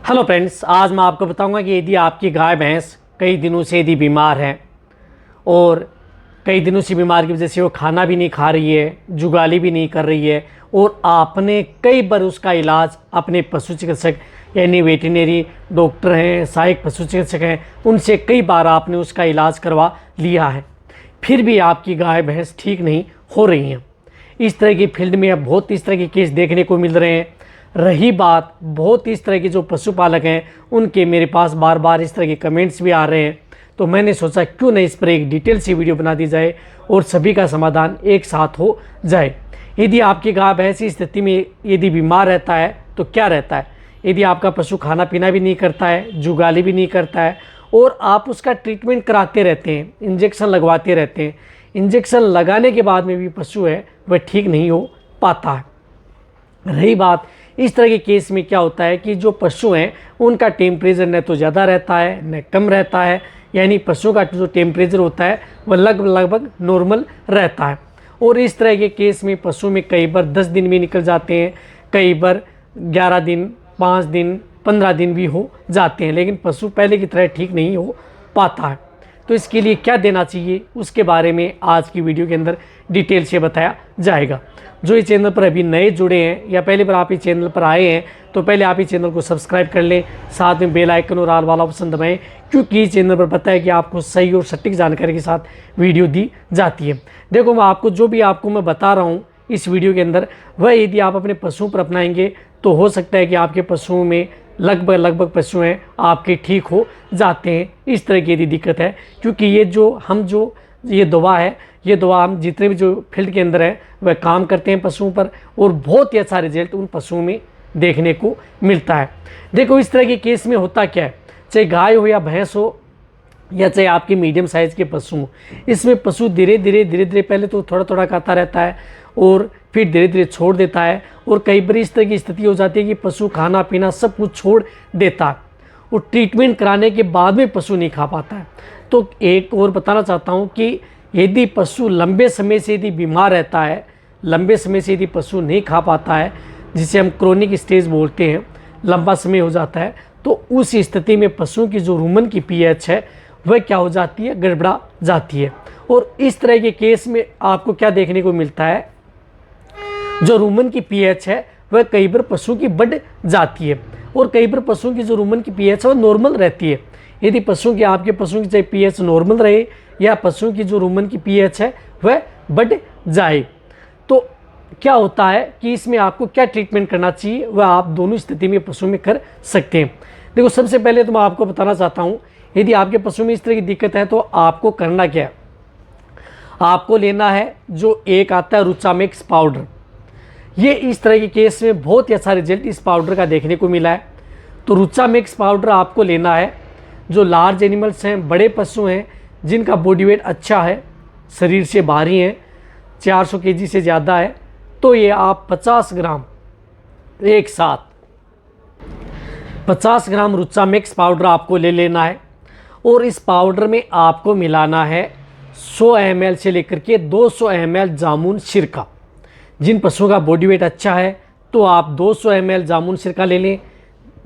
Hello friends, आज मैं आपको बताऊंगा कि यदि आपकी गाय भैंस कई दिनों से यदि बीमार है और कई दिनों से बीमार की वजह से वो खाना भी नहीं खा रही है, जुगाली भी नहीं कर रही है और आपने कई बार उसका इलाज अपने पशु चिकित्सक यानी वेटरनरी डॉक्टर हैं, सहायक पशु चिकित्सक हैं, उनसे कई बार आपने उसका इलाज करवा लिया है, फिर भी आपकी गाय भैंस ठीक नहीं हो रही हैं। इस तरह की फील्ड में अब बहुत इस तरह के केस देखने को मिल रहे हैं। रही बात बहुत इस तरह के जो पशुपालक हैं उनके मेरे पास बार बार इस तरह के कमेंट्स भी आ रहे हैं, तो मैंने सोचा क्यों नहीं इस पर एक डिटेल सी वीडियो बना दी जाए और सभी का समाधान एक साथ हो जाए। यदि आपकी गाय भैंस इस स्थिति में यदि बीमार रहता है तो क्या रहता है, यदि आपका पशु खाना पीना भी नहीं करता है, जुगाली भी नहीं करता है और आप उसका ट्रीटमेंट कराते रहते हैं, इंजेक्शन लगवाते रहते हैं, इंजेक्शन लगाने के बाद में भी पशु है वह ठीक नहीं हो पाता है। रही बात इस तरह के केस में क्या होता है कि जो पशु हैं उनका टेम्परेचर न तो ज़्यादा रहता है न कम रहता है, यानी पशु का जो टेम्परेचर होता है वह लगभग नॉर्मल रहता है। और इस तरह के केस में पशु में कई बार 10 दिन भी निकल जाते हैं, कई बार 11 दिन, 5 दिन, 15 दिन भी हो जाते हैं, लेकिन पशु पहले की तरह ठीक नहीं हो पाता है। तो इसके लिए क्या देना चाहिए उसके बारे में आज की वीडियो के अंदर डिटेल से बताया जाएगा। जो इस चैनल पर अभी नए जुड़े हैं या पहली बार आप इस चैनल पर आए हैं तो पहले आप इस चैनल को सब्सक्राइब कर लें, साथ में बेल आइकन और ऑल वाला ऑप्शन दबाएं, क्योंकि इस चैनल पर पता है कि आपको सही और सटीक जानकारी के साथ वीडियो दी जाती है। देखो, मैं आपको जो भी मैं बता रहा हूँ इस वीडियो के अंदर, वह यदि आप अपने पशुओं पर अपनाएंगे तो हो सकता है कि आपके पशुओं में लगभग पशु हैं आपके ठीक हो जाते हैं। इस तरह की यदि दिक्कत है, क्योंकि ये दवा है, ये दवा हम जितने भी जो फील्ड के अंदर है वह काम करते हैं पशुओं पर और बहुत ही अच्छा रिजल्ट उन पशुओं में देखने को मिलता है। देखो, इस तरह के केस में होता क्या है, चाहे गाय हो या भैंस हो या चाहे आपके मीडियम साइज़ के पशु हो, इसमें पशु धीरे धीरे पहले तो थोड़ा खाता रहता है और फिर धीरे धीरे छोड़ देता है और कई बार इस तरह की स्थिति हो जाती है कि पशु खाना पीना सब कुछ छोड़ देता है और ट्रीटमेंट कराने के बाद में पशु नहीं खा पाता है। तो एक और बताना चाहता हूँ कि यदि पशु लंबे समय से यदि बीमार रहता है, लंबे समय से यदि पशु नहीं खा पाता है, जिसे हम क्रोनिक स्टेज बोलते हैं, लंबा समय हो जाता है, तो उस स्थिति में पशुओं की जो रूमन की पीएच है वह क्या हो जाती है, गड़बड़ा जाती है। और इस तरह के केस में आपको क्या देखने को मिलता है, जो रूमन की पीएच है वह कई बार पशु की बढ़ जाती है और कई बार पशुओं की जो रूमन की पीएच है वह नॉर्मल रहती है। यदि आपके पशुओं की चाहे पीएच नॉर्मल रहे या पशुओं की जो रूमन की पीएच है वह बढ़ जाए, तो क्या होता है कि इसमें आपको क्या ट्रीटमेंट करना चाहिए वह आप दोनों स्थिति में पशु में कर सकते हैं। देखो, सबसे पहले तो मैं आपको बताना चाहता हूँ, यदि आपके पशु में इस तरह की दिक्कत है तो आपको करना क्या है, आपको लेना है जो एक आता है रुचामेक्स पाउडर। ये इस तरह के केस में बहुत ही अच्छा रिजल्ट इस पाउडर का देखने को मिला है। तो रुचामेक्स पाउडर आपको लेना है, जो लार्ज एनिमल्स हैं, बड़े पशु हैं जिनका बॉडी वेट अच्छा है, शरीर से भारी हैं, 400 केजी से ज़्यादा है, तो ये आप 50 ग्राम एक साथ 50 ग्राम रुचामेक्स पाउडर आपको ले लेना है और इस पाउडर में आपको मिलाना है 100 ml से लेकर के 200 ml जामुन सिरका। जिन पशुओं का बॉडी वेट अच्छा है तो आप 200 ml जामुन सिरका ले लें,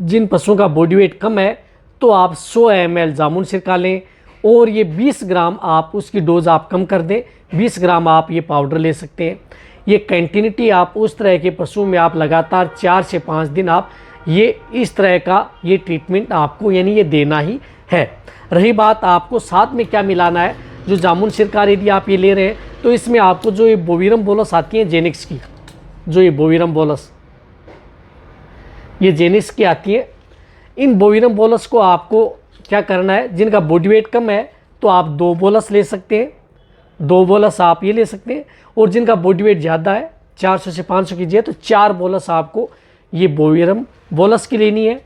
जिन पशुओं का बॉडी वेट कम है तो आप 100 ml जामुन सिरका लें और ये 20 ग्राम आप उसकी डोज आप कम कर दें, 20 ग्राम आप ये पाउडर ले सकते हैं। ये कंटिन्यूटी आप उस तरह के पशुओं में आप लगातार 4 से 5 दिन आप ये इस तरह का ये ट्रीटमेंट आपको यानी ये देना ही है। रही बात आपको साथ में क्या मिलाना है, जो जामुन सिरका यदि आप ये ले रहे हैं तो इसमें आपको जो ये बोविरम बोलस आती है जेनिक्स की, जो ये बोविरम बोलस ये जेनिक्स की आती है, इन बोविरम बोलस को आपको क्या करना है, जिनका बॉडी वेट कम है तो आप 2 बोलस ले सकते हैं, 2 बोलस आप ये ले सकते हैं और जिनका बॉडी वेट ज़्यादा है 400 से 500 की है तो 4 बोलस आपको ये बोविरम बोलस की लेनी है।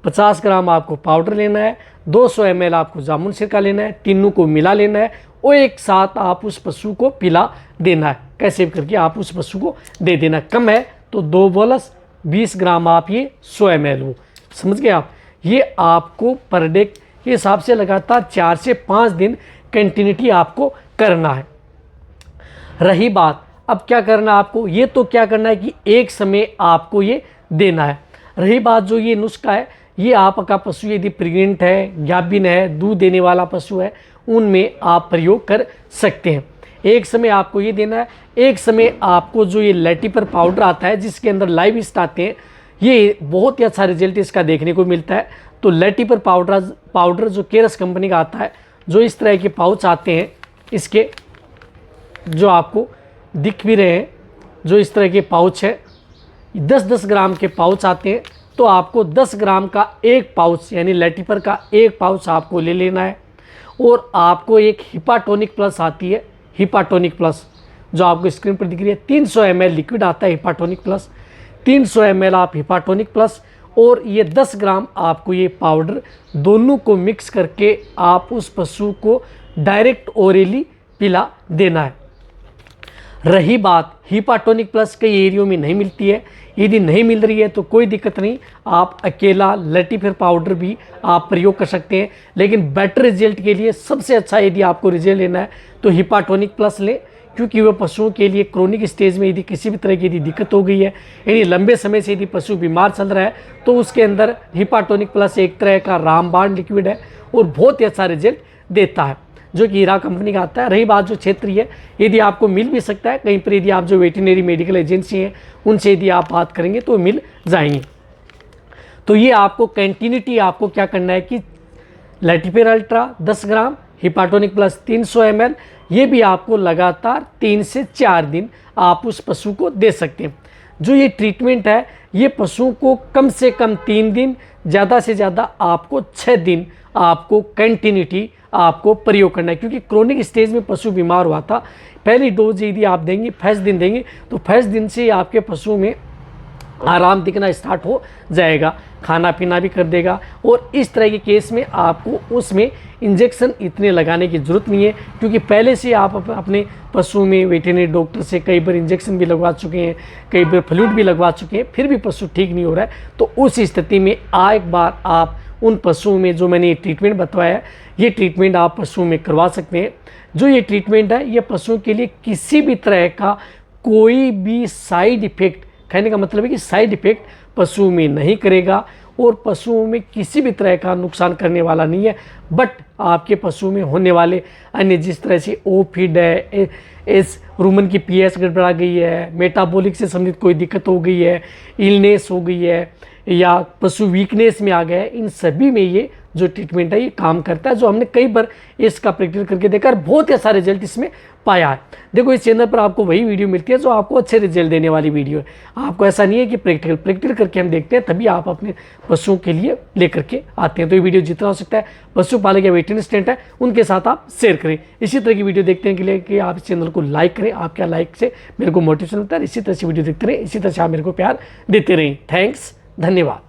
50 ग्राम आपको पाउडर लेना है, 200 ml आपको जामुन सिरका लेना है, तीनों को मिला लेना है और एक साथ आप उस पशु को पिला देना है। कैसे करके आप उस पशु को दे देना, कम है तो 2 बोलस 20 ग्राम आप ये 100 ml हो, समझ गए आप। ये आपको पर डे के हिसाब से लगातार 4 से 5 दिन कंटिन्यूटी आपको करना है। रही बात अब क्या करना है आपको, ये तो क्या करना है कि एक समय आपको ये देना है। रही बात जो ये नुस्खा है ये आपका पशु यदि प्रेग्नेंट है, गाभिन है, दूध देने वाला पशु है, उनमें आप प्रयोग कर सकते हैं। एक समय आपको ये देना है, एक समय आपको जो ये लैटिपर पाउडर आता है जिसके अंदर लाइव ईस्ट आते हैं, ये बहुत ही अच्छा रिजल्ट इसका देखने को मिलता है। तो लैटिपर पाउडर जो केरस कंपनी का आता है, जो इस तरह के पाउच आते हैं, इसके जो आपको दिख भी रहे हैं, जो इस तरह के पाउच है, 10-10 ग्राम के पाउच आते हैं। तो आपको 10 ग्राम का एक पाउच यानी लैटिपर का एक पाउच आपको ले लेना है। और आपको एक हिपाटोनिक प्लस आती है, हिपाटोनिक प्लस जो आपको स्क्रीन पर दिख रही है, 300 ml लिक्विड आता है हिपाटोनिक प्लस, 300 ml आप हिपाटोनिक प्लस और ये 10 ग्राम आपको ये पाउडर, दोनों को मिक्स करके आप उस पशु को डायरेक्ट ओरली पिला देना है। रही बात हिपाटोनिक प्लस कई एरियो में नहीं मिलती है, यदि नहीं मिल रही है तो कोई दिक्कत नहीं, आप अकेला लैटिपर पाउडर भी आप प्रयोग कर सकते हैं। लेकिन बेटर रिजल्ट के लिए सबसे अच्छा यदि आपको रिजल्ट लेना है तो हिपाटोनिक प्लस लें, क्योंकि वह पशुओं के लिए क्रोनिक स्टेज में यदि किसी भी तरह की यदि दिक्कत हो गई है, यानी लंबे समय से यदि पशु बीमार चल रहा है, तो उसके अंदर हिपाटोनिक प्लस एक तरह का रामबाण लिक्विड है और बहुत ही अच्छा रिजल्ट देता है, जो कि हीरा कंपनी का आता है। रही बात जो क्षेत्रीय है, यदि आपको मिल भी सकता है कहीं पर, यदि आप जो वेटरनरी मेडिकल एजेंसी हैं उनसे यदि आप बात करेंगे तो मिल जाएंगे। तो ये आपको कंटिन्यूटी आपको क्या करना है कि लैटिपर अल्ट्रा 10 ग्राम, हिपाटोनिक प्लस 300 ml, ये भी आपको लगातार 3 से 4 दिन आप उस पशु को दे सकते हैं। जो ये ट्रीटमेंट है ये पशु को कम से कम 3 दिन, ज़्यादा से ज़्यादा आपको 6 दिन आपको कंटिन्यूटी आपको प्रयोग करना है, क्योंकि क्रोनिक स्टेज में पशु बीमार हुआ था। पहली डोज यदि आप देंगे, फर्स्ट दिन देंगे, तो फर्स्ट दिन से आपके पशु में आराम दिखना स्टार्ट हो जाएगा, खाना पीना भी कर देगा। और इस तरह के केस में आपको उसमें इंजेक्शन इतने लगाने की ज़रूरत नहीं है, क्योंकि पहले से आप अपने पशु में वेटरनरी डॉक्टर से कई बार इंजेक्शन भी लगवा चुके हैं, कई बार फ्लूइड भी लगवा चुके हैं, फिर भी पशु ठीक नहीं हो रहा है। तो उस स्थिति में एक बार आप उन पशुओं में जो मैंने ये ट्रीटमेंट बताया, ये ट्रीटमेंट आप पशुओं में करवा सकते हैं। जो ये ट्रीटमेंट है ये पशुओं के लिए किसी भी तरह का कोई भी साइड इफ़ेक्ट, कहने का मतलब है कि साइड इफ़ेक्ट पशुओं में नहीं करेगा और पशुओं में किसी भी तरह का नुकसान करने वाला नहीं है। बट आपके पशुओं में होने वाले अन्य जिस तरह से ओफिड है, इस रूमन की पीएच गड़बड़ा गई है, मेटाबॉलिक से संबंधित कोई दिक्कत हो गई है, इलनेस हो गई है, या पशु वीकनेस में आ गया है, इन सभी में ये जो ट्रीटमेंट है ये काम करता है, जो हमने कई बार इसका प्रैक्टिकल करके देखा और बहुत ही अच्छा रिजल्ट इसमें पाया है। देखो इस चैनल पर आपको वही वीडियो मिलती है जो आपको अच्छे रिजल्ट देने वाली वीडियो है। आपको ऐसा नहीं है कि प्रैक्टिकल करके हम देखते हैं तभी आप अपने पशुओं के लिए लेकर के आते हैं। तो ये वीडियो जितना हो सकता है पशुपालक या वेटरनरी असिस्टेंट है उनके साथ आप शेयर करें। इसी तरह की वीडियो देखने के लिए कि आप इस चैनल को लाइक करें, आपका लाइक से मेरे को मोटिवेशन मिलता है। इसी तरह से वीडियो देखते रहें, इसी तरह से आप मेरे को प्यार देते रहें। थैंक्स, धन्यवाद।